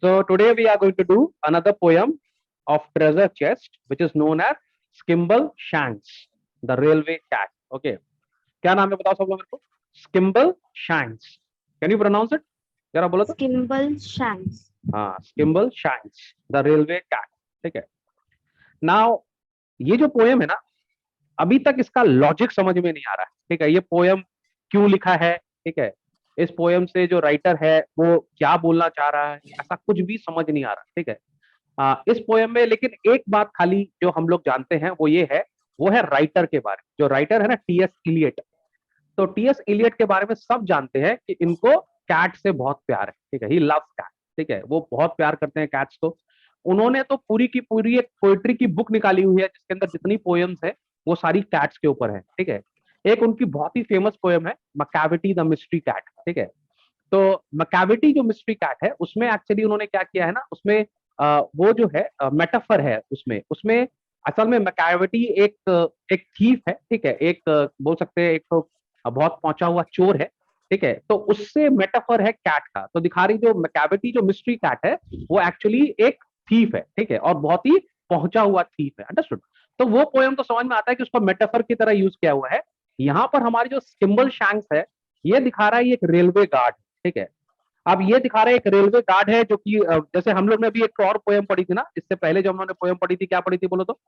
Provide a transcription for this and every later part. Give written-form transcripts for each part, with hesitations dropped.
So today we are going to do another poem of treasure chest, which is known as Skimble Shanks, the railway cat. Okay, क्या नाम है बताओ सब लोग मेरे को. Skimble Shanks. Can you pronounce it? जरा बोलो तो. Skimble Shanks. हाँ, Skimble Shanks, the railway cat. ठीक है. Now ये जो पोएम है ना, अभी तक इसका लॉजिक समझ में नहीं आ रहा है. ठीक है, ये पोएम क्यों लिखा है. ठीक है, इस पोएम से जो राइटर है वो क्या बोलना चाह रहा है, ऐसा कुछ भी समझ नहीं आ रहा. ठीक है, इस पोएम में लेकिन एक बात खाली जो हम लोग जानते हैं वो ये है, वो है राइटर के बारे में. जो राइटर है ना, टीएस इलियट. तो टीएस इलियट के बारे में सब जानते हैं कि इनको कैट से बहुत प्यार है. ठीक है, ही लव्स कैट. ठीक है, वो बहुत प्यार करते हैं कैट्स को. उन्होंने तो पूरी की पूरी एक पोएट्री की बुक निकाली हुई है जिसके अंदर जितनी पोएम्स है वो सारी कैट्स के ऊपर है. ठीक है, एक उनकी बहुत ही फेमस पोएम है मकैविटी द मिस्ट्री कैट. ठीक है, तो मकैविटी जो मिस्ट्री कैट है उसमें एक्चुअली उन्होंने क्या किया है ना, उसमें वो जो है मेटाफर है उसमें उसमें असल में मकैविटी एक थीफ है. ठीक है, एक बोल सकते हैं एक तो बहुत पहुंचा हुआ चोर है. ठीक है, तो उससे मेटाफर है कैट का. तो दिखा रही जो मकैविटी जो मिस्ट्री कैट है वो एक्चुअली एक थीफ है. ठीक है, और बहुत ही पहुंचा हुआ थीफ है. अंडरस्टूड. तो वो पोएम तो समझ में आता है कि उसको मेटाफर की तरह यूज किया हुआ है. यहाँ पर हमारी जो स्किम्बल शैंक्स है ये दिखा रहा है ये एक रेलवे गार्ड. ठीक है, अब ये दिखा रहा है एक रेलवे गार्ड है जो कि जैसे हम लोग ने अभी एक और पोएम पढ़ी थी ना, इससे पहले जो हमने पोएम पढ़ी थी, क्या पढ़ी थी बोलो तो,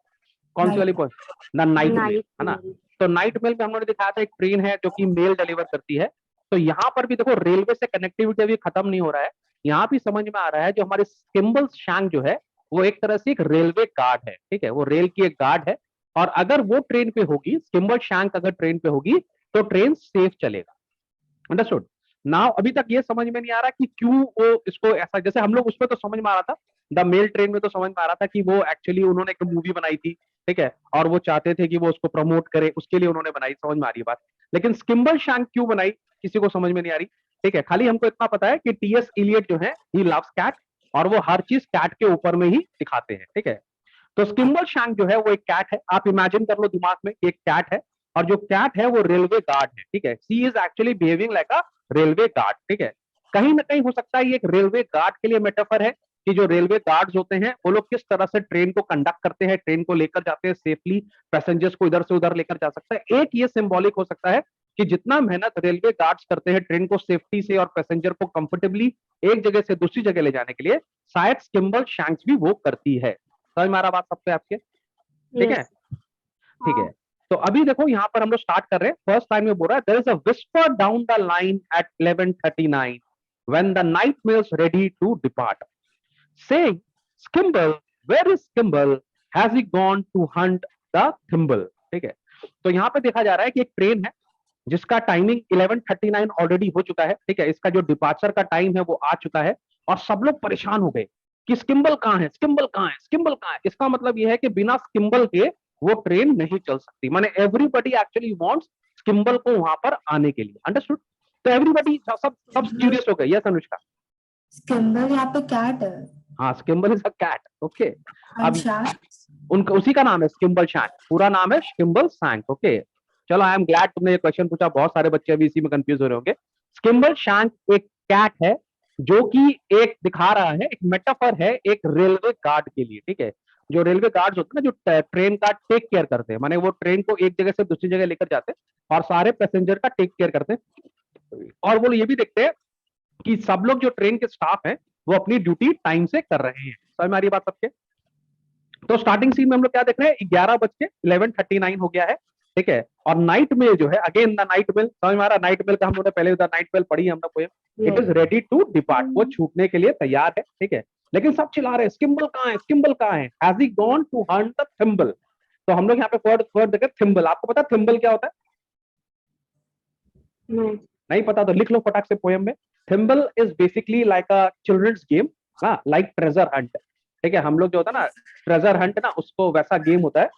कौन सी वाली पोएम. ना नाइट मेल है ना. तो नाइट मेल में हमने दिखाया था एक ट्रेन है जो कि मेल डिलीवर करती है. तो यहाँ पर भी देखो रेलवे से कनेक्टिविटी अभी खत्म नहीं हो रहा है. यहाँ भी समझ में आ रहा है जो हमारे स्किम्बल शैंक जो है वो एक तरह से एक रेलवे गार्ड है. ठीक है, वो रेल की एक गार्ड है. और अगर वो ट्रेन पे होगी, स्किम्बल शैंक अगर ट्रेन पे होगी तो ट्रेन सेफ चलेगा. अंडरस्टूड. नाउ अभी तक ये समझ में नहीं आ रहा कि क्यों वो इसको ऐसा, जैसे हम लोग उसमें तो समझ में आ रहा था, द मेल ट्रेन में तो समझ में आ रहा था कि वो एक्चुअली उन्होंने एक मूवी बनाई थी. ठीक है, और वो चाहते थे कि वो उसको प्रमोट करे, उसके लिए उन्होंने बनाई. समझ में आ रही है बात. लेकिन स्किम्बल शैंक क्यों बनाई किसी को समझ में नहीं आ रही. ठीक है, खाली हमको इतना पता है कि टीएस इलियट जो है ही लव्स कैट, और वो हर चीज कैट के ऊपर में ही दिखाते हैं. ठीक है, तो स्किम्बल शैंक जो है वो एक कैट है. आप इमेजिन कर लो दिमाग में, एक कैट है और जो कैट है वो रेलवे गार्ड है. ठीक है, she is actually behaving like a railway guard. ठीक है, कहीं ना कहीं हो सकता है ये एक रेलवे गार्ड के लिए मेटाफर है कि जो रेलवे गार्ड्स होते हैं वो लोग किस तरह से ट्रेन को कंडक्ट करते हैं, ट्रेन को लेकर जाते हैं सेफली, पैसेंजर्स को इधर से उधर लेकर जा सकता है. एक ये सिंबॉलिक हो सकता है कि जितना मेहनत रेलवे गार्ड्स करते हैं ट्रेन को सेफ्टी से और पैसेंजर को कंफर्टेबली एक जगह से दूसरी जगह ले जाने के लिए, शायद स्किम्बल शैंक्स भी वो करती है. समझ में आ रहा बात सबसे आपके. ठीक है, ठीक है. तो अभी देखो यहाँ पर हम लोग स्टार्ट कर रहे हैं. फर्स्ट लाइन में बोल रहा है there is a whisper down the line at 11:39 when the night mail's ready to depart saying Skimble where is Skimble has he gone to hunt the thimble. ठीक है, तो यहाँ पे देखा जा रहा है कि एक ट्रेन है जिसका टाइमिंग 11:39 ऑलरेडी हो चुका है. ठीक है, इसका जो डिपार्चर का टाइम है वो आ चुका है और सब लोग परेशान हो गए कि स्किम्बल कहाँ है, स्किम्बल कहाँ है, स्किम्बल कहाँ है. इसका मतलब यह है कि बिना स्किम्बल के वो ट्रेन नहीं चल सकती. माने एवरीबडी एक्चुअली वांट्स स्किम्बल को वहां पर आने के लिए. अंडरस्टूड. तो एवरीबडी सब क्यूरियस हो गए. यस अनुष्का. स्किम्बल यहाँ पे कैट है. हाँ, स्किम्बल इज अ कैट. ओके, अब उनका उसी का नाम है स्किम्बल शैंक. पूरा नाम है स्किम्बल शैंक. ओके, चलो आई एम ग्लैड तुमने ये क्वेश्चन पूछा. बहुत सारे बच्चे अभी इसी में कंफ्यूज हो रहे होंगे. स्किम्बल शैंक एक कैट है जो कि एक दिखा रहा है, एक मेटाफर है एक रेलवे गार्ड के लिए. ठीक है, जो रेलवे गार्ड्स होते हैं ना, जो ट्रेन का टेक केयर करते हैं, माने वो ट्रेन को एक जगह से दूसरी जगह लेकर जाते हैं और सारे पैसेंजर का टेक केयर करते हैं. और वो ये भी देखते हैं कि सब लोग जो ट्रेन के स्टाफ हैं वो अपनी ड्यूटी टाइम से कर रहे हैं. समझ में आ रही बात सबके. तो स्टार्टिंग सीन में हम लोग क्या देख रहे हैं, 11:11:39 हो गया है. ठीक है, और नाइट मेल जो है, अगेन द नाइट मेल. समझ में आ रहा. नाइट मेल का हम लोगों ने पहले नाइट मेल पढ़ी हम लोग. It is ready to depart. वो छूटने के लिए तैयार है. ठीक है, लेकिन सब चिल्ला रहे हैं स्किम्बल कहाँ है, स्किम्बल कहाँ है, has he gone to hunt the thimble. तो हम लोग यहाँ पे वर्ड देखें थिम्बल. आपको पता थिम्बल क्या होता है? नहीं पता तो लिख लो फटाक से पोएम में. Thimble is basically like a children's game, like treasure hunt. ठीक है, हम लोग जो होता है ना ट्रेजर हंट ना, उसको वैसा गेम होता है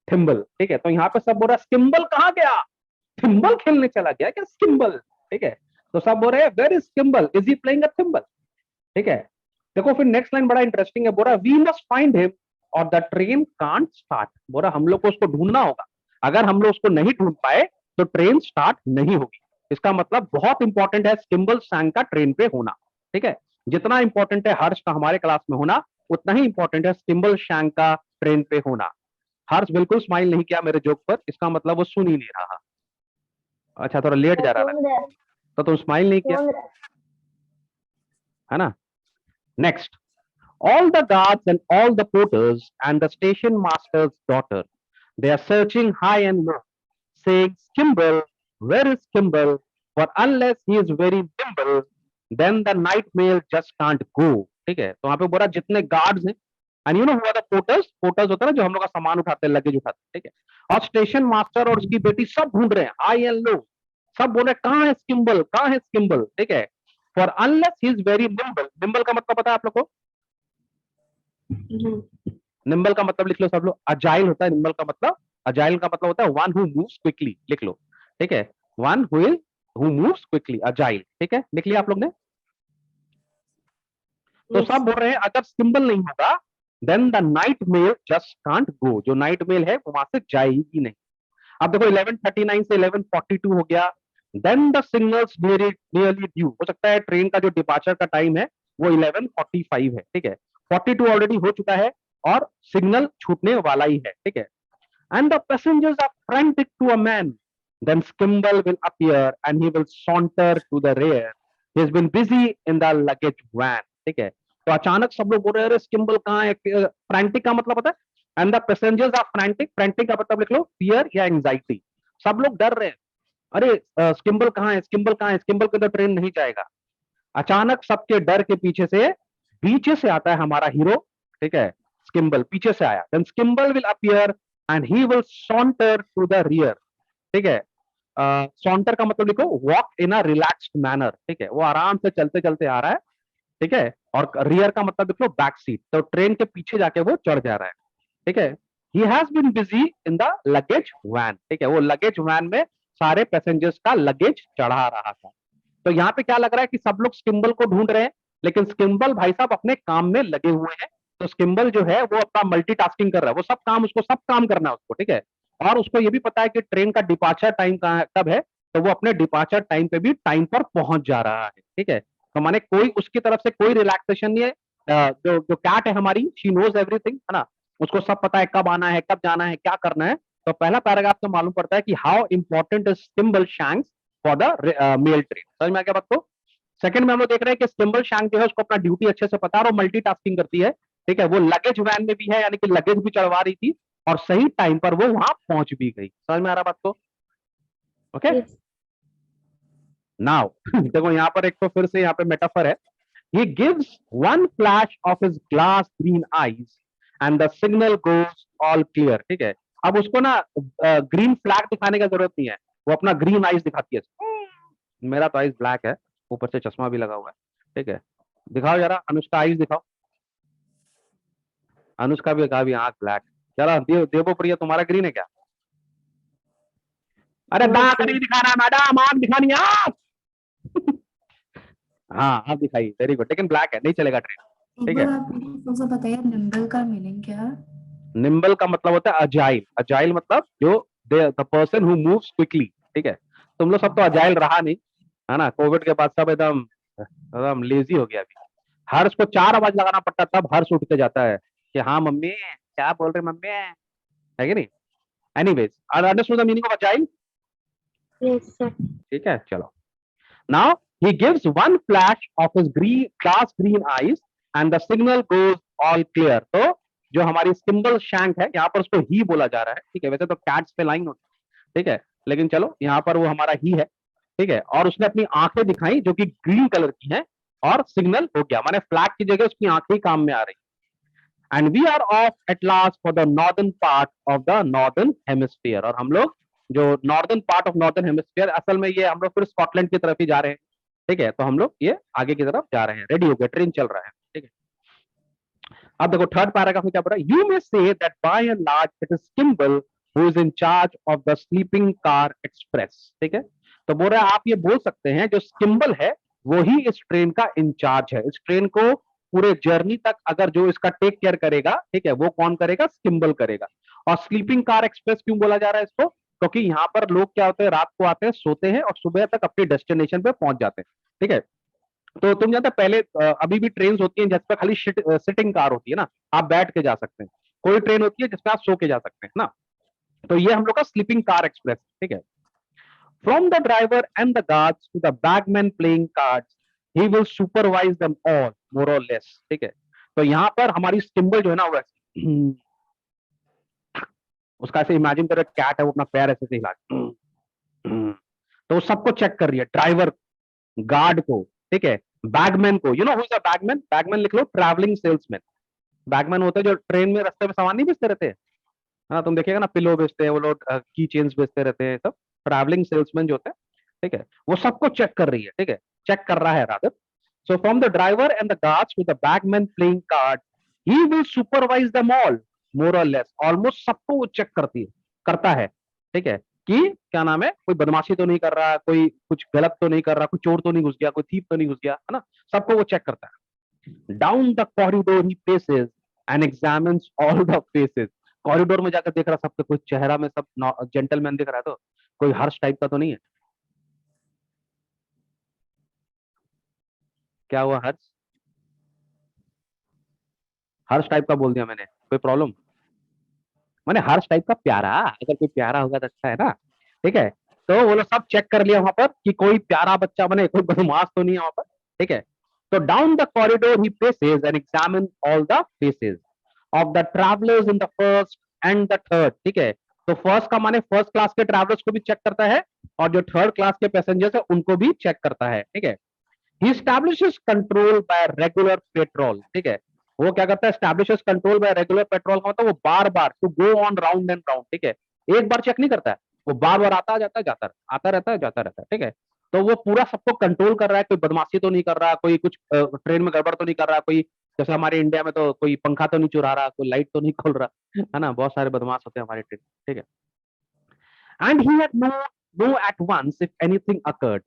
थिम्बल. ठीक है, तो यहाँ पे सब बोल रहा है स्किम्बल कहाँ गया, थिम्बल खेलने चला गया क्या स्किम्बल. ठीक है, तो सब बोल रहे हैं where is Skimble, is he playing a thimble. ठीक है, देखो फिर नेक्स्ट लाइन बड़ा इंटरेस्टिंग है. बोल रहा वी मस्ट फाइंड हिम और द ट्रेन कांट स्टार्ट. बोल रहा हम लोग को उसको ढूंढना होगा, अगर हम लोग उसको नहीं ढूंढ पाए तो ट्रेन स्टार्ट नहीं होगी. इसका मतलब बहुत इंपॉर्टेंट है स्किम्बल शैंक का ट्रेन पे होना. ठीक है, जितना इंपॉर्टेंट है हर्ष का हमारे क्लास में होना, उतना ही इंपॉर्टेंट है स्किम्बल शैंक का ट्रेन पे होना। हर्ष बिल्कुल स्माइल नहीं किया मेरे जोक पर, इसका मतलब वो सुन ही नहीं रहा। अच्छा, थोड़ा लेट जा रहा है तो तुम स्माइल नहीं किया, है ना। Next, all the guards and all the porters and the station master's daughter, they are searching high and low, saying, Skimble, where is Skimble? For unless he is very nimble, then the night mail just can't go। ठीक है, तो वहां पे बोला जितने guards हैं, and you know हुआ था पोर्टर्स, पोर्टर्स होता है ना जो हम लोग का सामान उठाते हैं, लगेज उठाते हैं, ठीक है। और स्टेशन मास्टर और उसकी बेटी सब ढूंढ रहे हैं हाई एंड लो, सब बोल रहे हैं कहाँ है स्किम्बल, कहाँ है स्किम्बल, ठीक है। For unless he is very nimble, nimble का मतलब पता है आप लोग को? निम्बल का मतलब लिख लो सब लोग, अजाइल होता है निम्बल का मतलब। अजाइल का मतलब होता है वन हु मूव्स क्विकली, लिख लो, ठीक है। One who moves quickly, agile, ठीक है, लिख लिया आप लोग ने। तो सब बोल रहे हैं अगर सिंबल नहीं होगा then the night mail just can't go, जो नाइट मेल है वो वहां से जाएगी नहीं। अब देखो 11:39 से 11:42 हो गया, then the signals nearly due, हो सकता है ट्रेन का जो डिपार्चर का टाइम है वो 11:45 है, ठीक है। 42 ऑलरेडी हो चुका है और सिग्नल छूटने वाला ही है, ठीक है। And the passengers are frantic to a man, then Skimble will appear and he will saunter to the rear, he has been busy in the luggage van, ठीक है। तो अचानक सब लोग बोल रहे हैं अरे स्किम्बल कहाँ है, फ्रैंटिक का मतलब पता है, and the passengers are frantic, frantic का मतलब लिख लो फियर या एंजाइटी, सब लोग डर रहे हैं, अरे स्किम्बल कहाँ है, स्किम्बल कहाँ है, स्किम्बल के तो ट्रेन नहीं जाएगा। अचानक सबके डर के पीछे से आता है हमारा हीरो, ठीक है। स्किम्बल पीछे से आया, then Skimble will appear and he will saunter to the rear, ठीक है। सॉन्टर का मतलब लिखो walk in a relaxed manner, ठीक है, वो आराम से चलते चलते आ रहा है, ठीक है। और रियर का मतलब लिख लो बैक सीट, तो ट्रेन के पीछे जाके वो चढ़ जा रहा है, ठीक है। He has been busy in the luggage van, ठीक है, वो लगेज वैन में सारे पैसेंजर्स का लगेज चढ़ा रहा था। तो यहाँ पे क्या लग रहा है कि सब लोग स्किम्बल को ढूंढ रहे हैं, लेकिन स्किम्बल भाई साहब अपने काम में लगे हुए हैं। तो स्किम्बल जो है वो अपना मल्टीटास्किंग कर रहा है, वो सब काम, उसको सब काम करना है उसको, ठीक है। और उसको ये भी पता है कि ट्रेन का डिपार्चर टाइम कब है, तो वो अपने डिपार्चर टाइम पे भी टाइम पर पहुंच जा रहा है, ठीक है। तो माने कोई उसकी तरफ से कोई रिलैक्सेशन नहीं है। जो जो कैट है हमारी, शी नोज एवरीथिंग, है ना, उसको सब पता है कब आना है, कब जाना है, क्या करना है। तो पहला पैराग्राफ तो मालूम पड़ता है कि how important is Skimbleshanks for the mail train. समझ में आ गया बात को? सेकंड में हम लोग देख रहे हैं कि स्किम्बल शैंक जो है उसको अपना ड्यूटी अच्छे से पता है और मल्टीटास्किंग करती है, ठीक है। वो लगेज वैन में भी है, यानी कि लगेज भी चढ़वा रही थी और सही टाइम पर वो वहां पहुंच भी गई। समझ में आ रहा बात को? ओके, नाउ देखो यहाँ पर एक तो फिर से यहाँ पे मेटाफर है। He gives one flash of his glass green eyes and the signal goes all clear, ठीक है। अब उसको ना ग्रीन फ्लैग दिखाने का जरूरत नहीं है, वो अपना ग्रीन आइज दिखाती है। मेरा तो आइज ब्लैक है, ऊपर से चश्मा भी लगा हुआ है, ठीक है। दिखाओ जरा अनुष्का आइज दिखाओ, अनुष्का भी कहा भी आंख ब्लैक। जरा देवो प्रिया तुम्हारा ग्रीन है क्या? अरे दांत नहीं दिखाना मैडम, आंख दिखानी है, आंख। हाँ आप दिखाई, वेरी गुड, लेकिन ब्लैक है, नहीं चलेगा ट्रेन, ठीक है। आप मुझे बताइए निम्बल का मीनिंग क्या है? निम्बल का मतलब होता है अजाइल, अजाइल मतलब जो the person who moves quickly, ठीक है। तुम लोग सब तो अजाइल रहा नहीं, है ना, कोविड के बाद सब एकदम एकदम लेजी हो गया अभी। हर्ष को 4 आवाज लगाना पड़ता है, तब हर्ष उठ के जाता है कि हाँ मम्मी, क्या बोल रहे मम्मी, है कि नहीं। Anyways, understood the meaning of agile? Yes sir. ठीक है, चलो। Now he gives one flash of his glass green eyes and the signal goes all clear। तो जो हमारी सिंबल शैंक है, यहाँ पर उसको ही बोला जा रहा है, ठीक है। वैसे तो कैट्स पे लाइन होती है, ठीक है, लेकिन चलो यहाँ पर वो हमारा ही है, ठीक है। और उसने अपनी आंखें दिखाई जो कि ग्रीन कलर की हैं और सिग्नल हो गया, माने फ्लैग की जगह उसकी आंखें ही काम में आ रही। And we are off at last for the northern part of the northern hemisphere. और हम लोग जो northern part of northern hemisphere, असल में ये हम लोग फिर स्कॉटलैंड की तरफ ही जा रहे हैं, ठीक है। तो हम लोग ये आगे की तरफ जा रहे हैं, रेडी हो गए, ट्रेन चल रहा है, ठीक है। अब देखो थर्ड पैराग्राफ में क्या बोल रहा है, you may say that by and large it is Kimble who is in charge of the sleeping car express, ठीक है। तो बोल रहा है आप ये बोल सकते हैं जो स्किम्बल है वो ही इस ट्रेन का इंचार्ज है, इस ट्रेन को पूरे जर्नी तक अगर जो इसका टेक केयर करेगा, ठीक है, वो कौन करेगा, स्किम्बल करेगा। और स्लीपिंग कार एक्सप्रेस क्यों बोला जा रहा है इसको, क्योंकि यहाँ पर लोग क्या होते हैं, रात को आते हैं, सोते हैं और सुबह तक अपनी डेस्टिनेशन पे पहुंच जाते हैं, ठीक है। तो तुम जानते हो पहले अभी भी ट्रेन होती हैं जिसपे खाली सिटिंग कार होती है ना, आप बैठ के जा सकते हैं। कोई ट्रेन होती है जिसमें आप सो के जा सकते हैं ना। तो ये हम लोग का स्लीपिंग कार एक्सप्रेस, ठीक है। From the driver and the guards to the bagman playing cards, he will supervise them all more or less, ठीक है। तो यहाँ पर हमारी सिंबल जो है ना वो उसका ऐसे इमेजिन करो, कैट है वो अपना पैर ऐसे से हिला तो वो सबको चेक कर रही है, ड्राइवर, गार्ड को, ठीक है, बैगमैन को। You know who is a bagman? Bagman लिख लो, ट्रैवलिंग सेल्समैन। बैगमैन होते हैं जो ट्रेन में रास्ते में सामान नहीं बेचते रहते हैं, है ना, तुम देखिएगा ना, पिलो बेचते हैं वो लोग, की चेन्स बेचते रहते हैं, सब ट्रैवलिंग सेल्समैन जो होते हैं, ठीक है। वो सबको चेक कर रही है, ठीक है, चेक कर रहा है rather. So from the driver and the guards to the bagman playing card, he will supervise them all more or less, almost सबको वो चेक करती है, करता है, ठीक है, कि क्या नाम है, कोई बदमाशी तो नहीं कर रहा, कोई कुछ गलत तो नहीं कर रहा, कोई चोर तो नहीं घुस गया, कोई थीप तो नहीं घुस गया, है ना, सबको वो चेक करता है। Down the corridor he paces and examines all the faces. Corridor में जाकर देख रहा सबका कोई चेहरा में सब जेंटलमैन दिख रहा है, तो कोई हर्ष टाइप का तो नहीं है। क्या हुआ हर्ष? हर्ष टाइप का बोल दिया मैंने, कोई प्रॉब्लम? मैंने हर्ष टाइप का प्यारा, अगर कोई प्यारा होगा तो अच्छा है ना, ठीक है। तो वो लोग सब चेक कर लिया वहां पर कि कोई प्यारा बच्चा बने, कोई बदमाश तो नहीं है वहां पर, ठीक है। तो down the corridor he paces and examine all the faces of the travellers in the first and the third, ठीक है। तो फर्स्ट का माने फर्स्ट क्लास के ट्रैवलर्स को भी चेक करता है, और जो थर्ड क्लास के पैसेंजर्स है उनको भी चेक करता है, ठीक है। ही establishes control by regular petrol, ठीक है। वो क्या करता है, establishes control by regular patrol का मतलब वो बार बार to go on round and round, ठीक है, एक बार चेक नहीं करता है, वो बार बार आता जाता है जाता आता रहता है जाता रहता है, ठीक है। तो वो पूरा सबको कंट्रोल कर रहा है, कोई बदमाशी तो नहीं कर रहा, कोई कुछ ट्रेन में गड़बड़ तो नहीं कर रहा, कोई जैसे हमारे इंडिया में तो कोई पंखा तो नहीं चुरा रहा, कोई लाइट तो नहीं खोल रहा, है ना, बहुत सारे बदमाश होते हैं हमारे ट्रेन, ठीक है। And he had know at once if anything occurred.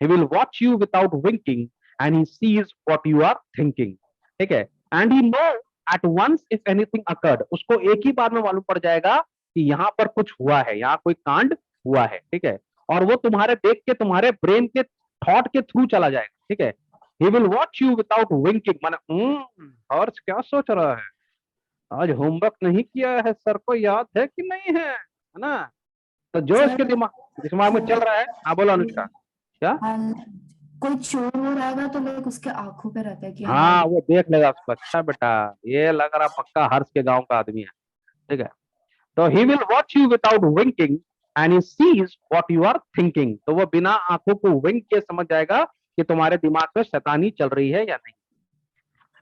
He will watch you without winking, and he sees what you are thinking. ठीक है, and he know at once if anything occurred. उसको एक ही बार में मालूम पड़ जाएगा कि यहाँ पर कुछ हुआ है, यहाँ कोई कांड हुआ है, ठीक है। और वो तुम्हारे देख के तुम्हारे ब्रेन के थॉट के थ्रू चला जाएगा, ठीक है। He will watch you without winking. माने हर्ष क्या सोच रहा है, आज होमवर्क नहीं किया है, सर को याद है कि नहीं है ना। तो जो इसके सर दिमाग दिमाग में चल रहा है, हाँ बोलो अनुष्का। क्या? हाँ, कोई चोर हो रहेगा तो लाइक उसके आंखों पे रहता है कि हाँ हाँ ये वो देख लेगा उसको, अच्छा बेटा ये लग रहा पक्का हर्ष के गांव का आदमी है, ठीक है। तो he will watch you without winking and he sees what you are thinking. तो वो बिना आंखों को विंक के समझ जाएगा कि तुम्हारे दिमाग में शैतानी चल रही है या नहीं।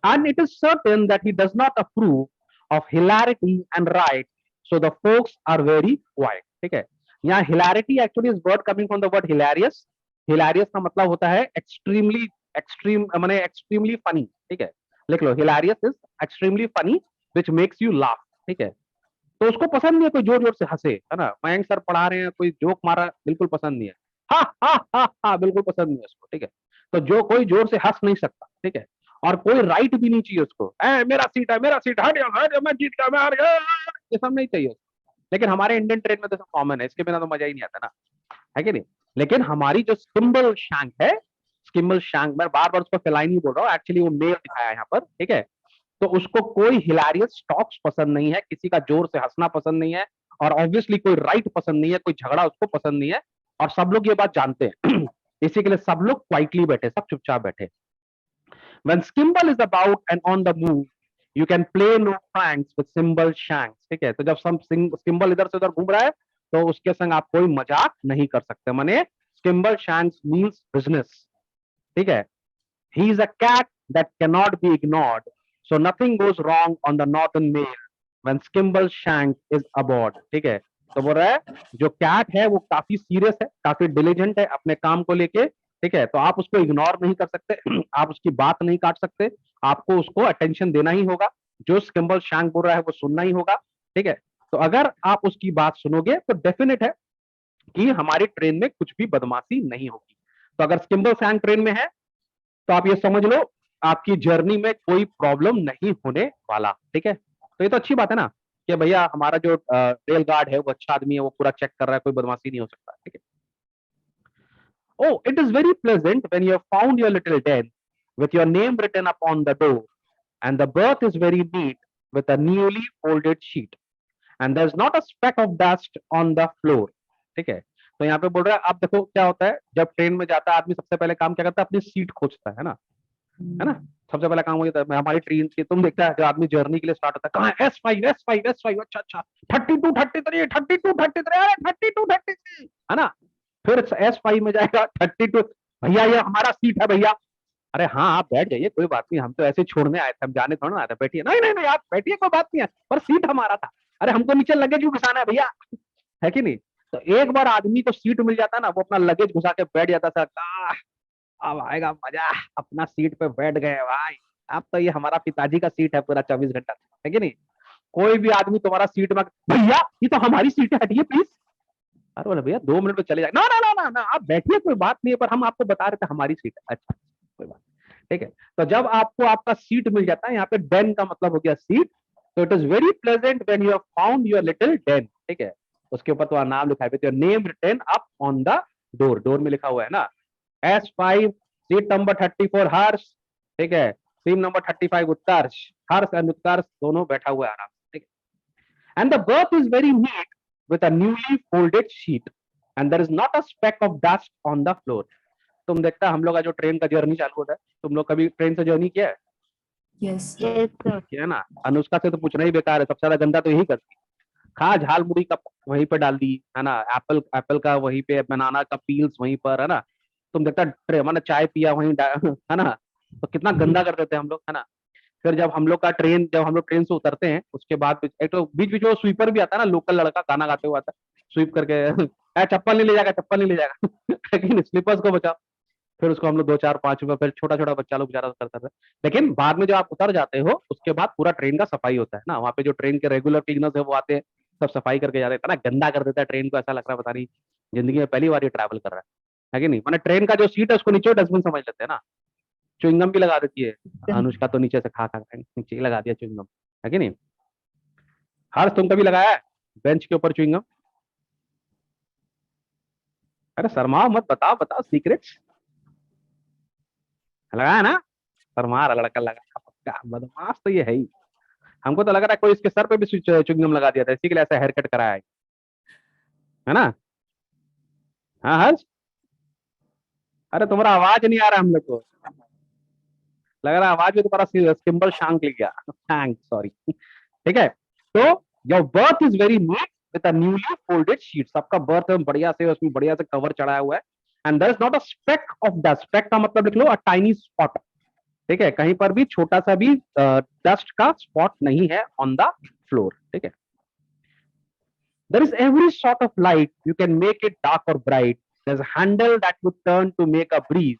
And it is certain that he does not approve of hilarity and riot, so the folks are very quiet, ठीक है। यहाँ hilarity actually is word coming from the word hilarious. Hilarious का मतलब होता है extremely, extreme माने extremely funny, ठीक है, लिख लो, hilarious is extremely funny which makes you laugh, ठीक है। तो उसको पसंद नहीं है कोई जोर जोर से हंसे, है ना, मयंक सर पढ़ा रहे हैं कोई जोक मारा, बिल्कुल पसंद नहीं है, हा हा हा हा, बिल्कुल पसंद नहीं है उसको, ठीक है। तो जो कोई जोर से हंस नहीं सकता, ठीक है, और कोई राइट भी नहीं चाहिए उसको, मेरा सीट है, मेरा सीट, हट हट, मैं जीत गया, मैं हार गया, ये सब नहीं चाहिए उसको। लेकिन हमारे इंडियन ट्रेन में तो सब कॉमन है, इसके बिना तो मजा ही नहीं आता ना, है कि नहीं। लेकिन हमारी जो स्किम्बल शैंक है, स्किम्बल शैंक, मैं बार बार उसको फेलाइन नहीं बोल रहा हूँ, एक्चुअली वो मेल दिखाया है यहाँ पर, ठीक है। तो उसको कोई हिलारियस टॉक्स पसंद नहीं है, किसी का जोर से हंसना पसंद नहीं है, और ऑब्वियसली कोई राइट पसंद नहीं है, कोई झगड़ा उसको पसंद नहीं है, और सब लोग ये बात जानते हैं। इसी के लिए सब लोग क्वाइटली बैठे, सब चुपचाप बैठे। When Skimble is about and on the move, you can play no pranks with Cymbal Shanks, ठीक है। तो जब Skimble इधर से उधर घूम रहा है तो उसके संग आप कोई मजाक नहीं कर सकते, माने Skimble Shanks means business, ठीक है। He is a cat that cannot be ignored, so nothing goes wrong on the Northern Mail when Skimble Shank is aboard, ठीक है। तो बोल रहा है जो कैट है वो काफी सीरियस है, काफी डिलीजेंट है अपने काम को लेके, ठीक है। तो आप उसको इग्नोर नहीं कर सकते, आप उसकी बात नहीं काट सकते, आपको उसको अटेंशन देना ही होगा, जो स्किम्बल शैंक बोल रहा है वो सुनना ही होगा, ठीक है। तो अगर आप उसकी बात सुनोगे तो डेफिनेट है कि हमारी ट्रेन में कुछ भी बदमाशी नहीं होगी। तो अगर स्किम्बल शैंक ट्रेन में है तो आप ये समझ लो आपकी जर्नी में कोई प्रॉब्लम नहीं होने वाला, ठीक है। तो ये तो अच्छी बात है ना कि भैया हमारा जो रेल गार्ड है वो अच्छा आदमी है, वो पूरा चेक कर रहा है, कोई बदमाशी नहीं हो सकता, ठीक है। Oh, it is very pleasant when you have found your little den with your name written upon the door, and the berth is very neat with a newly folded sheet, and there's not a speck of dust on the floor. ठीक है, तो यहाँ पे बोल रहा है, अब देखो क्या होता है जब ट्रेन में जाता है आदमी, सबसे पहले काम क्या करता है, अपनी सीट खोजता है ना, है ना, सबसे पहला काम वही होता है। हमारी ट्रेन की तुम देखता है, जो आदमी जर्नी के लिए स्टार्ट होता है, कहाँ है, S5 S5 S5, अच्छा अच्छा, 32 33 32 33, अरे 32 33, है ना, फिर S5 में जाएगा 32, भैया ये हमारा सीट है भैया, अरे हाँ आप बैठ जाइए कोई बात नहीं, हम तो ऐसे छोड़ने आए थे, हम जाने थोड़ा ना आए थे, बैठिए, नहीं नहीं नहीं आप बैठिए कोई बात नहीं है, पर सीट हमारा था, अरे हमको नीचे लगेज क्यों घुसाना है भैया, है कि नहीं। तो एक बार आदमी को सीट मिल जाता है ना, वो अपना लगेज घुसा के बैठ जाता था, अब आएगा मजा, अपना सीट पे बैठ गए भाई, अब तो ये हमारा पिताजी का सीट है पूरा 24 घंटा, है कि नहीं। कोई भी आदमी तुम्हारा सीट में, भैया ये तो हमारी सीट है हटिए प्लीज, अरे बोले भैया 2 मिनट में चले जाए, ना ना ना ना ना आप बैठिए कोई बात नहीं है, पर हम आपको बता रहे थे हमारी सीट है, अच्छा कोई बात, ठीक है। तो जब आपको आपका सीट मिल जाता है, यहाँ पे डेन का मतलब हो गया सीट, तो it is very pleasant when you have found your little den, ठीक है, उसके ऊपर तुम्हारा नाम लिखा है, your name written up on the door, door में लिखा हुआ है ना, S5 सीट नंबर 34 हर्ष, ठीक है, seat number 35 Utkarsh, Harsh and Utkarsh दोनों बैठा हुआ है आराम से, ठीक है, and the berth is very neat with a newly folded sheet and there is not a speck of dust on the floor। तुम देखता है हम लोग का जो ट्रेन का जर्नी चालू होता है, तुम लोग कभी ट्रेन से जर्नी किया है? यस किया ना, अनुष्का से तो पूछना ही बेकार है, सबसे ज्यादा गंदा तो यही करती है, खा झाल मुड़ी का वहीं पे डाल दी, है ना, एप्पल एप्पल का वहीं पे, बनाना का पील्स वहीं पर, है ना, तुम देखता मैंने चाय पिया वहीं है ना, तो कितना गंदा कर देते हैं हम लोग, है ना। फिर जब हम लोग का ट्रेन, जब हम लोग ट्रेन से उतरते हैं उसके बाद एक तो बीच बीच में स्वीपर भी आता है ना, लोकल लड़का गाना गाते हुए आता है, स्वीप करके चप्पल नहीं ले जाएगा, चप्पल नहीं ले जाएगा लेकिन स्लीपर्स को बचाओ, फिर उसको हम लोग 2 4 5 रुपए, फिर छोटा छोटा बच्चा लोग बेचारा करता था। लेकिन बाद में जब आप उतर जाते हो उसके बाद पूरा ट्रेन का सफाई होता है ना, वहाँ पे जो ट्रेन के रेगुलर क्लीनर्स है वो आते हैं, सब सफाई करके जाते हैं, ना गंदा कर देता है ट्रेन को, ऐसा लग रहा है पता नहीं जिंदगी में पहली बार ये ट्रैवल कर रहा है कि नहीं। मैंने ट्रेन का जो सीट है उसको नीचे डस्टबिन समझ लेते हैं ना, च्युइंगम भी लगा देती है अनुष्का, तो नीचे से खा खा नीचे ही लगा दिया च्युइंगम, है कि नहीं। हर्ष तुम कभी लगाया है बेंच के ऊपर च्युइंगम? अरे शर्माओ मत, बताओ बताओ सीक्रेट्स, लगाया ना, शर्मा रहा लड़का, लगा पक्का बदमाश तो ये है ही, हमको तो लग रहा है कोई इसके सर पे भी च्युइंगम लगा दिया था, इसी के लिए ऐसा हेयर कट कराया है ना। हाँ हर्ष, अरे तुम्हारा आवाज नहीं आ रहा हम लोग को, लग रहा है आवाज में तुम्हारा सिंबल शांक लिख गया, शांक सॉरी, ठीक है। तो your berth is very neat with a newly folded sheet, सबका बर्थ बढ़िया से, उसमें बढ़िया से कवर चढ़ाया हुआ है, and there is not a speck of dust, speck का मतलब लिख लो अ टाइनी स्पॉट, ठीक है, कहीं पर भी छोटा सा भी डस्ट का स्पॉट नहीं है ऑन द फ्लोर, ठीक है। There is every sort of light, you can make it dark or bright, there's a handle that you turn to make a breeze,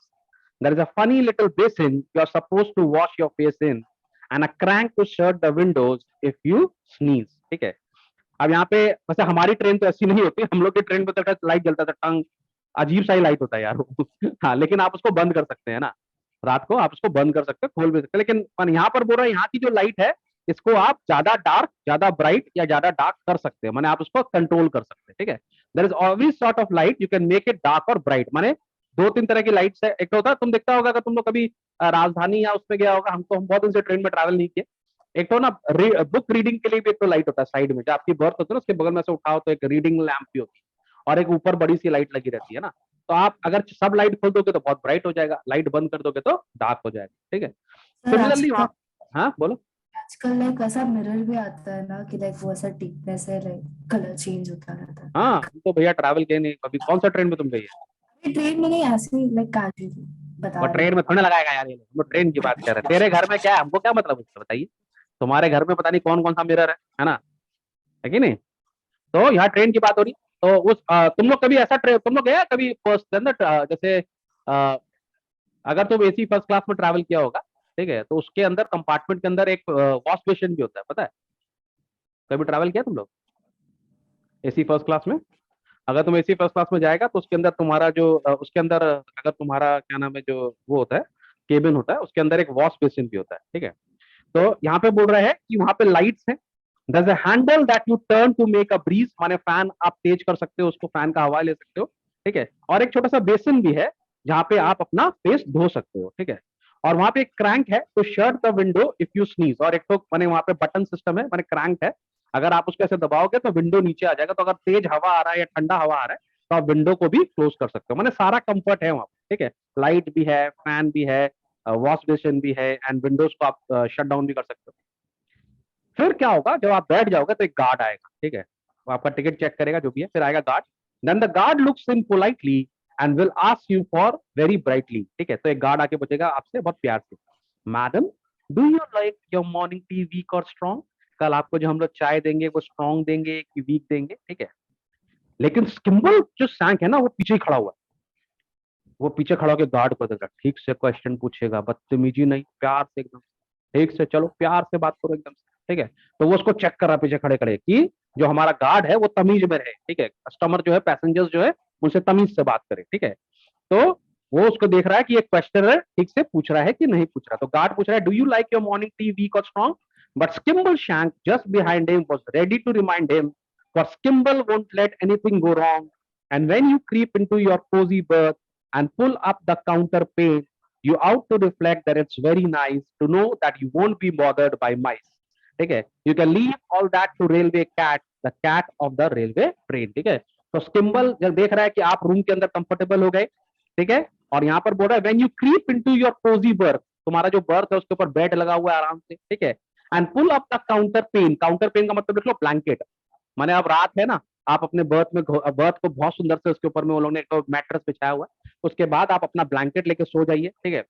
there is a funny little basin you're supposed to wash your face in, and a crank to shut the windows if you sneeze, ठीक है। अब यहाँ पे वैसे हमारी train तो ऐसी नहीं होती, हम लोग की ट्रेन पे तो लाइट जलता था टंग, अजीब सा ही लाइट होता है यार हाँ, लेकिन आप उसको बंद कर सकते हैं ना, रात को आप उसको बंद कर सकते हैं, खोल भी सकते हैं, लेकिन यहाँ पर बोल रहा है यहाँ की जो लाइट है इसको आप ज्यादा डार्क, ज्यादा ब्राइट या ज्यादा डार्क कर सकते हैं, माने आप उसको कंट्रोल कर सकते हैं, ठीक है। There is always sort of light you can make it dark or bright, माने 2 3 तरह की लाइट्स है, एक तो होता है तुम देखता होगा, अगर तुम लोग कभी राजधानी या उसमें गया होगा, हम बहुत दिन से ट्रेन में ट्रैवल नहीं किए, एक तो ना बुक रीडिंग के लिए भी एक तो लाइट होता है साइड में, जो आपकी बर्थ होती है ना उसके बगल में से उठाओ तो एक रीडिंग लैंप भी होती है, और एक ऊपर बड़ी सी लाइट लगी रहती है ना, तो आप अगर सब लाइट खोल दोगे तो बहुत ब्राइट हो जाएगा, लाइट बंद कर दोगे तो डार्क हो जाएगा, ठीक है। सर सिमिलरली आजकल हाँ बोलो। आजकल लाइक ऐसा मिरर भी आता है ना कि लाइक वो ऐसा टिकने से लाइक कलर चेंज होता रहता है। हाँ हम तो भैया ट्रैवल किए नहीं कभी, कौन सा ट्रेन में तुम गई है? अभी ट्रेन में नहीं, ऐसे ही लाइक कैजुअली बता वो रही ट्रेन हूँ। में थोड़ा लगाएगा यार, ये लोग हम लोग ट्रेन की बात कर रहे हैं, तेरे घर में क्या है हमको क्या मतलब उससे बताइए, तुम्हारे घर में पता नहीं कौन कौन सा मिरर है ना, है कि नहीं। तो यहाँ ट्रेन की बात हो रही, तो उस तुम लोग कभी ऐसा ट्रेन, तुम लोग गया कभी फर्स्ट अंदर, जैसे अ, अगर तुम एसी फर्स्ट क्लास में ट्रैवल किया होगा, ठीक है, तो उसके अंदर कंपार्टमेंट के अंदर एक वॉश बेसिन भी होता है, पता है, कभी ट्रैवल किया तुम लोग एसी फर्स्ट क्लास में? अगर तुम एसी फर्स्ट क्लास में जाएगा तो उसके अंदर तुम्हारा जो उसके अंदर अगर तुम्हारा क्या नाम है, जो वो होता है केबिन होता है, उसके अंदर एक वॉश बेसिन भी होता है, ठीक है। तो यहाँ पे बोल रहा है कि वहां पे लाइट्स हैं, there's a handle that you turn to make a breeze, माने फैन आप तेज कर सकते हो उसको, फैन का हवा ले सकते हो, ठीक है, और एक छोटा सा बेसिन भी है जहाँ पे आप अपना फेस धो सकते हो, ठीक है। और वहां पे एक क्रैंक है तो shut the window if you sneeze, और एक तो मैंने वहां पे बटन सिस्टम है, मैंने क्रैंक है, अगर आप उसको ऐसे दबाओगे तो विंडो नीचे आ जाएगा, तो अगर तेज हवा आ रहा है या ठंडा हवा आ रहा है तो आप विंडो को भी क्लोज कर सकते हो, मैंने सारा कंफर्ट है वहां पे, ठीक है, लाइट भी है, फैन भी है, वॉश बेसिन भी है, एंड विंडोज को आप शट डाउन भी कर सकते हो। फिर क्या होगा, जब आप बैठ जाओगे तो एक गार्ड आएगा, ठीक है, वो आपका टिकट चेक करेगा जो भी है, फिर आएगा guard, then the guard looks in politely and will ask you for very brightly, ठीक है, तो एक गार्ड आके पूछेगा आपसे बहुत प्यार से, madam do you like your morning tea weak or strong, कल आपको जो हम लोग चाय देंगे वो स्ट्रॉन्ग देंगे कि वीक देंगे, ठीक है। लेकिन स्किम्बल जो सैंक है ना वो पीछे ही खड़ा हुआ है, वो पीछे खड़ा होकर गार्ड को देगा, ठीक से क्वेश्चन पूछेगा, बदतमीजी नहीं, प्यार से एकदम, ठीक से, चलो प्यार से बात करो एकदम से, ठीक है। तो वो उसको चेक कर रहा है पीछे खड़े खड़े कि जो हमारा गार्ड है वो तमीज में रहे, ठीक है, कस्टमर जो है, पैसेंजर्स जो है उनसे तमीज से बात करे, ठीक है। तो वो उसको देख रहा है कि एक क्वेश्चन ठीक से पूछ रहा है कि नहीं पूछ रहा, तो गार्ड पूछ रहा है do you like your morning tea weak or strong, but Skimbleshanks just behind him was ready to remind him, for Skimble won't let anything go wrong, and when you creep into your cozy berth and pull up the counter pane, you out to reflect that it's very nice to know that you won't be bothered by mice, ठीक है, you can leave all that to railway cat, the cat of the railway train, ठीक है। तो स्किम्बल जब देख रहा है कि आप रूम के अंदर कंफर्टेबल हो गए, ठीक है, और यहाँ पर बोल रहा है when you creep into your cosy berth, तुम्हारा जो बर्थ है उसके ऊपर बेड लगा हुआ है आराम से, ठीक है, and pull up the counterpane, counterpane का मतलब लिख लो ब्लैंकेट, माने अब रात है ना, आप अपने बर्थ को बहुत सुंदर से उसके ऊपर में वो लोगों ने एक मैट्रेस बिछाया हुआ है, उसके बाद आप अपना ब्लैंकेट लेके सो जाइए, ठीक है।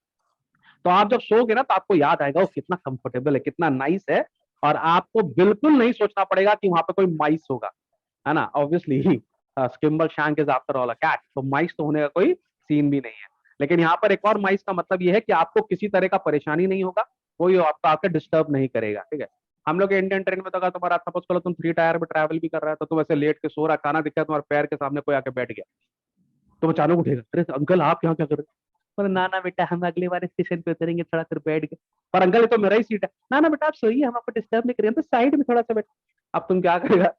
तो आप जब सोगे ना तो आपको याद आएगा वो कितना कंफर्टेबल है, कितना नाइस है, और आपको बिल्कुल नहीं सोचना पड़ेगा कि वहां पे कोई माइस होगा, है ना, obviously Skimbleshanks is after all a cat, तो माइस तो होने का कोई सीन भी नहीं है। लेकिन यहाँ पर एक और माइस का मतलब ये है कि आपको किसी तरह का परेशानी नहीं होगा, कोई आपको आके डिस्टर्ब नहीं करेगा, ठीक है। हम लोग इंडियन ट्रेन में तो अगर तुम्हारा सपोज करो तुम 3 टायर में ट्रैवल भी कर रहा है, तो तुम ऐसे लेट के सो रहा, खाना दिखा तुम्हारे पैर के सामने कोई आके बैठ गया, तो अचानक उठेगा, अरे अंकल आप यहाँ क्या कर रहे हो, बोले ना ना बेटा हम अगले बार स्टेशन पे उतरेंगे, थोड़ा देर बैठ गए, पर अंकल ये तो मेरा ही सीट है, ना ना बेटा आप सोइए, हम आपको डिस्टर्ब नहीं करेंगे, तो साइड में थोड़ा सा बैठ, अब तुम क्या करेगा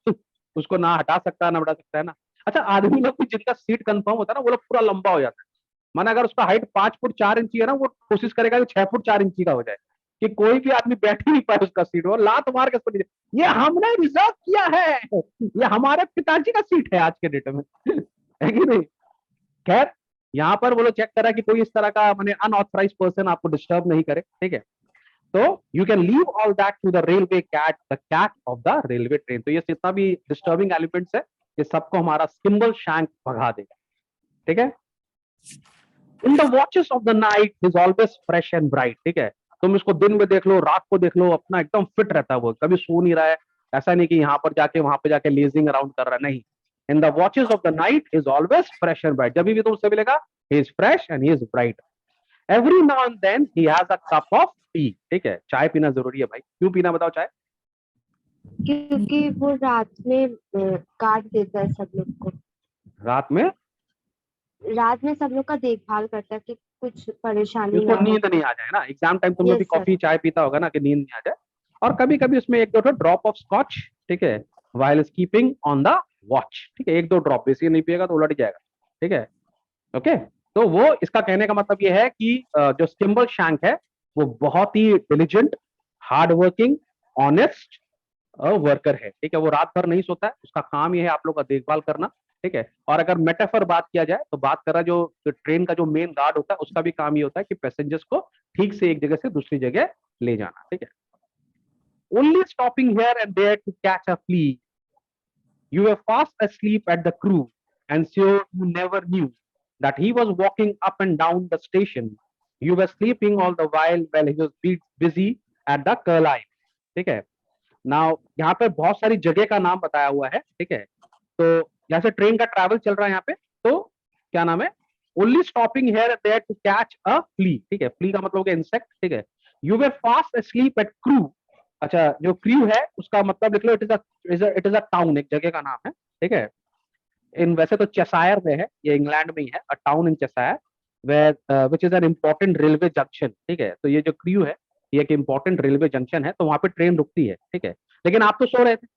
उसको ना हटा सकता है ना बढ़ा सकता है ना। अच्छा आदमी लोग भी जिनका सीट कंफर्म होता है ना वो लोग पूरा लंबा हो जाता है, माना अगर उसका हाइट 5 फुट 4 इंची है ना, वो कोशिश करेगा कि 6 फुट 4 इंची का हो जाए, कि कोई भी आदमी बैठ ही नहीं पाए उसका सीट, वो लात मार के उसको ये हमने रिजर्व किया है, ये हमारे पिताजी का सीट है आज के डेट में है कि नहीं। खैर यहाँ पर वो लोग चेक कर रहा है कि कोई इस तरह का मैंने अनऑथराइज पर्सन आपको डिस्टर्ब नहीं करे, ठीक है। तो you can leave all that to the railway cat, the cat of the railway train, तो ये जितना भी डिस्टर्बिंग एलिमेंट्स है ये सबको हमारा स्किम्बल शैंक भगा देगा, ठीक है। इन the watches of the night is always fresh and bright, ठीक है, तुम इसको दिन में देख लो रात को देख लो, अपना एकदम फिट रहता है, वो कभी सो नहीं रहा है, ऐसा नहीं कि यहाँ पर जाके वहां पे जाके लेजिंग अराउंड कर रहा है, नहीं, in the watches of the night is always fresh and bright, जब भी तुमसे मिलेगा he is fresh and he is bright, every now and then he has a cup of tea, ठीक है, चाय पीना जरूरी है भाई, क्यों पीना बताओ चाय। क्योंकि वो रात में काट देता है सब लोग को। रात में रात में सब लोग का देखभाल करता है कि कुछ परेशानी उसको ना हो। नींद नहीं आ जाए ना, एग्जाम टाइम तुम लोग भी यस सर। कॉफी चाय पीता होगा ना कि नींद नहीं आ जाए, और कभी कभी उसमें एक दो ड्रॉप ऑफ स्कॉच, ठीक है, while keeping on the watch, ठीक है, एक दो ड्रॉप, बेसिकली नहीं पिएगा तो उलट जाएगा, ठीक है, ओके। तो वो इसका कहने का मतलब ये है कि जो स्किम्बल शैंक है वो बहुत ही diligent, hard working, honest worker है, ठीक है, वो रात भर नहीं सोता है, उसका काम ये है आप लोग का देखभाल करना, ठीक है। और अगर मेटाफर बात किया जाए तो बात कर रहा जो ट्रेन का जो मेन गार्ड होता है उसका भी काम ये होता है कि पैसेंजर्स को ठीक से एक जगह से दूसरी जगह ले जाना, ठीक है। Only stopping here and there to catch a flea, you were fast asleep at the crew, and so you never knew that he was walking up and down the station. You were sleeping all the while he was busy at the Curline, ठीक है। Now यहाँ पे बहुत सारी जगह का नाम बताया हुआ है, ठीक है, तो जैसे ट्रेन का ट्रैवल चल रहा है यहाँ पे, तो क्या नाम है, only stopping here there to catch a flea, ठीक है, फ्ली का मतलब हो गया इंसेक्ट, ठीक है। You were fast asleep at crew, अच्छा जो क्रू है उसका मतलब लिख लो, इट इज अ टाउन, एक जगह का नाम है, ठीक है, इन वैसे तो चेसायर में है, ये इंग्लैंड में ही है, a town in Cheshire where which is an important railway junction, ठीक है, तो ये जो क्रू है ये एक इंपॉर्टेंट रेलवे जंक्शन है, तो वहां पे ट्रेन रुकती है, ठीक है। लेकिन आप तो सो रहे थे,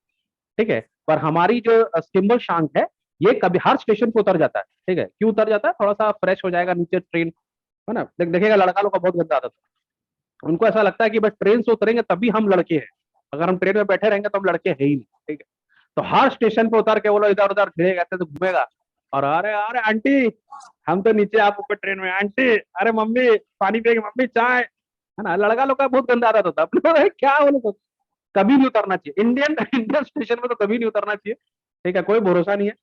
ठीक है, पर हमारी जो स्किम्बल शांक है ये कभी हर स्टेशन पे उतर जाता है, ठीक है, क्यों उतर जाता है, थोड़ा सा फ्रेश हो जाएगा नीचे ट्रेन, है ना। देखिएगा लड़का लोग का बहुत गंदा आदत है, उनको ऐसा लगता है कि बस ट्रेन से उतरेंगे तभी हम लड़के हैं, अगर हम ट्रेन में बैठे रहेंगे तो हम लड़के हैं ही नहीं, ठीक है। तो हर स्टेशन पे उतर के वो लोग इधर उधर फिरेगा, ऐसे तो घूमेगा, और अरे अरे आंटी, हम तो नीचे, आप ऊपर ट्रेन में, आंटी अरे मम्मी पानी पिएगी, मम्मी चाय, है ना। लड़का लोग का बहुत गंदा आदत होता है अपने को, क्या बोले तो कभी नहीं उतरना चाहिए इंडियन इंडियन स्टेशन में, तो कभी नहीं उतरना चाहिए, ठीक है। कोई भरोसा नहीं है,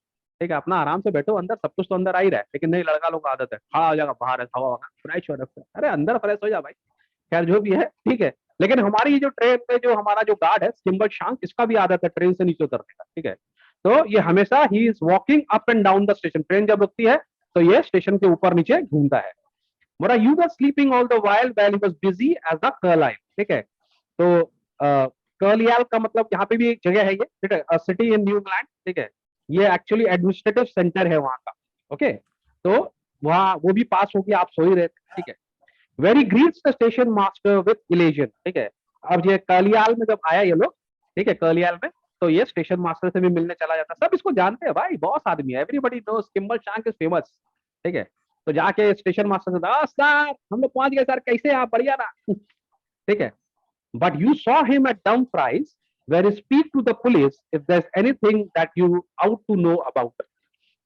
ठीक है। अपना आराम से बैठो अंदर, सब कुछ तो अंदर आ ही रहा है, लेकिन नहीं, लड़का लोग का आदत है खड़ा हो जाएगा बाहर है, हवा होगा फ्रेश हो रहा है, अरे अंदर फ्रेश हो जा भाई, खैर जो भी है, ठीक है। लेकिन हमारी जो ट्रेन पे जो हमारा जो गार्ड है स्किम्बल शांक, इसका भी आदत है ट्रेन से नीचे उतरने का, ठीक है। तो ये हमेशा he is walking up and down the station, train जब रुकती है तो ये स्टेशन के ऊपर नीचे घूमता है। मोरा you was sleeping all the while when he was busy as the Carlisle, ठीक है। तो कर्लियल का मतलब यहाँ पे भी एक जगह है ये, ठीक है, सिटी इन न्यू इंग्लैंड, ठीक है। ये एक्चुअली एडमिनिस्ट्रेटिव सेंटर है वहां का, ओके। तो वहाँ वो भी पास होगी, आप सो ही रहे थे, ठीक है। Very greets the station master with elation, ठीक है। अब ये कर्लियाल में जब आया ये लोग, ठीक है, कर्लियाल में, तो ये स्टेशन मास्टर से भी मिलने चला जाता, सब इसको जानते हैं भाई, बॉस आदमी है, everybody knows Skimbleshanks is famous, ठीक है। तो जाके स्टेशन मास्टर से, सर हम लोग पहुंच गए सर, कैसे आप, बढ़िया ना, ठीक है। But you saw him at Dumfries, where he speak to the police if there's anything that you out to know about.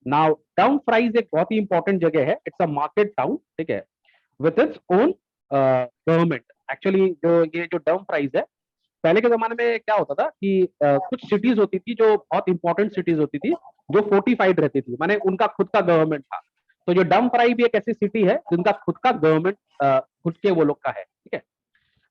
Now Dumfries एक बहुत ही इंपॉर्टेंट जगह है, इट्स अ मार्केट टाउन, ठीक है, with its own government. Actually जो ये जो Dumfries है, पहले के जमाने में क्या होता था कि कुछ सिटीज होती थी जो बहुत इंपॉर्टेंट सिटीज होती थी, जो फोर्टिफाइड रहती थी, माने उनका खुद का गवर्नमेंट था। तो जो Dumfries भी एक ऐसी सिटी है जिनका खुद का गवर्नमेंट खुद के वो लोग का है, ठीक है।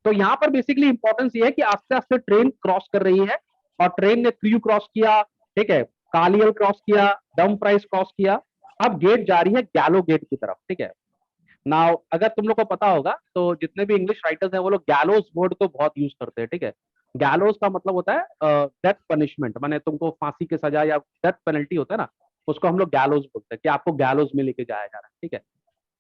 तो यहाँ पर बेसिकली इंपॉर्टेंस ये है कि आस्ते आस्ते ट्रेन क्रॉस कर रही है, और ट्रेन ने क्रू क्रॉस किया, ठीक है, कालियल क्रॉस किया, Dumfries क्रॉस किया, अब गेट जा रही है गैलो गेट की तरफ, ठीक है। नाउ अगर तुम लोग को पता होगा तो जितने भी इंग्लिश राइटर्स हैं वो लोग गैलोस वर्ड को बहुत यूज करते हैं, ठीक है। गैलोस का मतलब होता है डेथ पनिशमेंट, माने तुमको फांसी की सजा या डेथ पेनल्टी होता है ना, उसको हम लोग गैलोस बोलते हैं, कि आपको गैलोस में लेके जाया जा रहा है, ठीक है।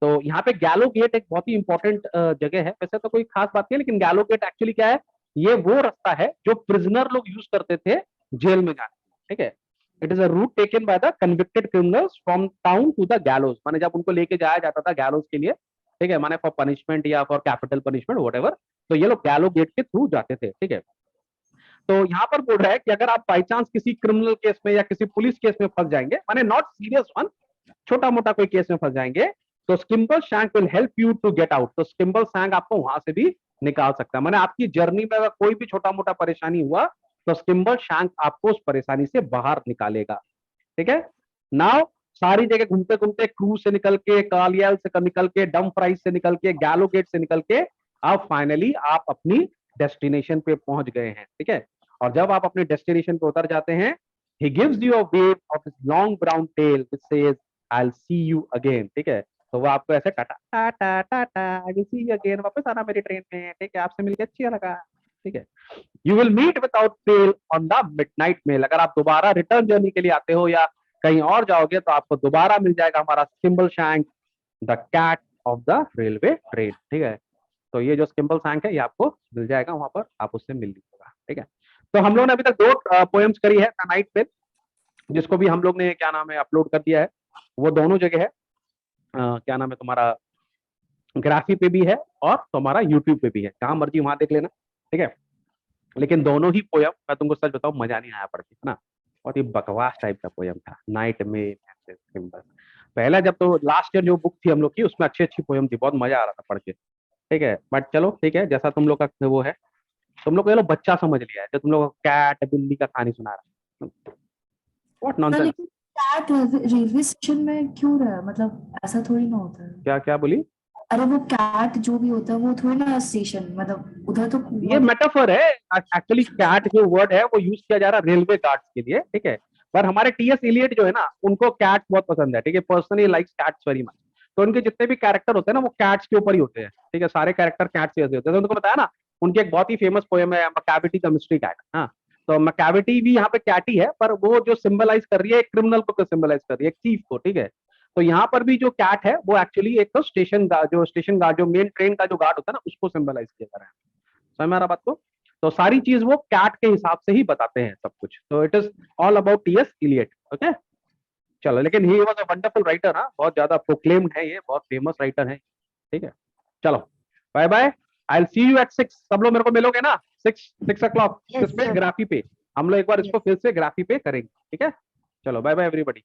तो यहाँ पे गैलो गेट एक बहुत ही इंपॉर्टेंट जगह है, वैसे तो कोई खास बात नहीं है, लेकिन गैलो गेट एक्चुअली क्या है, ये वो रास्ता है जो प्रिजनर लोग यूज करते थे जेल में जाने, ठीक है। It is a route taken by the convicted criminals from town to the gallows, माने जब उनको लेके जाया जाता था गैलोस के लिए, ठीक है, माने फॉर पनिशमेंट या फॉर कैपिटल पनिशमेंट वट, तो ये लोग गैलो गेट के थ्रू जाते थे, ठीक है। तो यहाँ पर बोल रहा है कि अगर आप बाई चांस किसी क्रिमिनल केस में या किसी पुलिस केस में फंस जाएंगे, माने नॉट सीरियस वन, छोटा मोटा कोई केस में फंस जाएंगे, तो Skimbleshanks will help you to get out, तो स्किम्बल शैंक आपको वहां से भी निकाल सकता है। माने आपकी जर्नी में अगर कोई भी छोटा मोटा परेशानी हुआ तो स्किम्बल शैंक आपको उस परेशानी से बाहर निकालेगा, ठीक है। नाउ सारी जगह घूमते घूमते, क्रूज से निकल के, कार्लियल से निकल के, Dumfries से निकल के, गैलो गेट से निकल के, अब फाइनली आप अपनी डेस्टिनेशन पे पहुंच गए हैं, ठीक है। और जब आप अपने डेस्टिनेशन पे उतर जाते हैं, he gives you a wave of his long brown tail which says I'll see you again, ठीक है। तो वो आपको ऐसे टाटा टाटा टाटा आई विल सी यू अगेन, वापस आना मेरी ट्रेन में, ठीक है, आपसे मिलकर अच्छा लगा, ठीक है। You will meet without fail on the midnight mail, अगर आप दोबारा रिटर्न जर्नी के लिए आते हो या कहीं और जाओगे तो आपको दोबारा मिल जाएगा हमारा Skimbleshanks, the cat of the railway train, ठीक है। तो ये जो स्किम्बल शैंक है ये आपको मिल जाएगा वहां पर, आप उससे मिल लीजिएगा, ठीक है। तो हम लोग ने अभी तक दो पोएम्स करी है, नाइट मेल, जिसको भी हम लोग ने क्या नाम है अपलोड कर दिया है, वो दोनों जगह है, क्या नाम है तुम्हारा, ग्राफी पे भी है और तुम्हारा यूट्यूब पे भी है, जहां मर्जी वहां देख लेना, ठीक है। लेकिन दोनों ही पोयम मैं तुमको सच बताऊं मजा नहीं आया पढ़ के, है ना, बहुत ही बकवास टाइप का पोयम था, नाइट में सिंबल। पहला जब तो लास्ट ईयर जो बुक थी हम लोग की उसमें अच्छी अच्छी पोयम थी, बहुत मजा आ रहा था पढ़ के, ठीक है। बट चलो ठीक है, जैसा तुम लोग का वो है, तुम लोग को ये लोग बच्चा समझ लिया है, जो तुम लोग कैट बिल्ली का कहानी सुना रहा है, व्हाट हाँ, नॉनसेंस। लेकिन कैट रेलवे स्टेशन में क्यों रहा है, मतलब ऐसा थोड़ी ना होता है। क्या क्या बोली, अरे वो कैट जो भी होता है वो थोड़ी ना स्टेशन, मतलब उधर तो ये मेटाफर है, एक्चुअली कैट जो वर्ड है वो यूज किया जा रहा है रेलवे गार्ड्स के लिए, ठीक है। पर हमारे टीएस इलियट जो है ना, उनको कैट बहुत पसंद है, ठीक है, personally likes cats very much. तो उनके जितने भी कैरेक्टर होते हैं ना वो कैट्स के ऊपर ही होते हैं, ठीक है, सारे कैरेक्टर कैट्स जैसे होते हैं। तो उनको बताया ना, उनकी एक बहुत ही फेमस पोएम है मैकाविटी द मिस्ट्री कैट, हाँ। तो मैकाविटी भी यहाँ पे कैट ही है, पर वो जो सिंबलाइज कर रही है एक क्रिमिनल को सिंबलाइज कर रही है, एक थीफ को, ठीक है। तो यहाँ पर भी जो कैट है वो एक्चुअली एक तो स्टेशन गार्ड जो मेन ट्रेन का जो गार्ड होता है ना उसको सिंबलाइज किया जा रहा है, समझ में आ रहा बात को। तो सारी चीज वो कैट के हिसाब से ही बताते हैं सब कुछ, तो it is all about TS Eliot, okay. चलो, लेकिन he was a wonderful writer, हाँ, बहुत ज्यादा प्रोक्लेम्ड है, ये बहुत फेमस राइटर है, ठीक है, चलो bye bye, I will see you at 6। सब लोग मेरे को मिलोगे ना 6 o'clock Yes, किस पे, sir. ग्राफी पे। हम लोग एक बार इसको फिर से ग्राफी पे करेंगे, ठीक है। चलो बाय बाय एवरीबॉडी।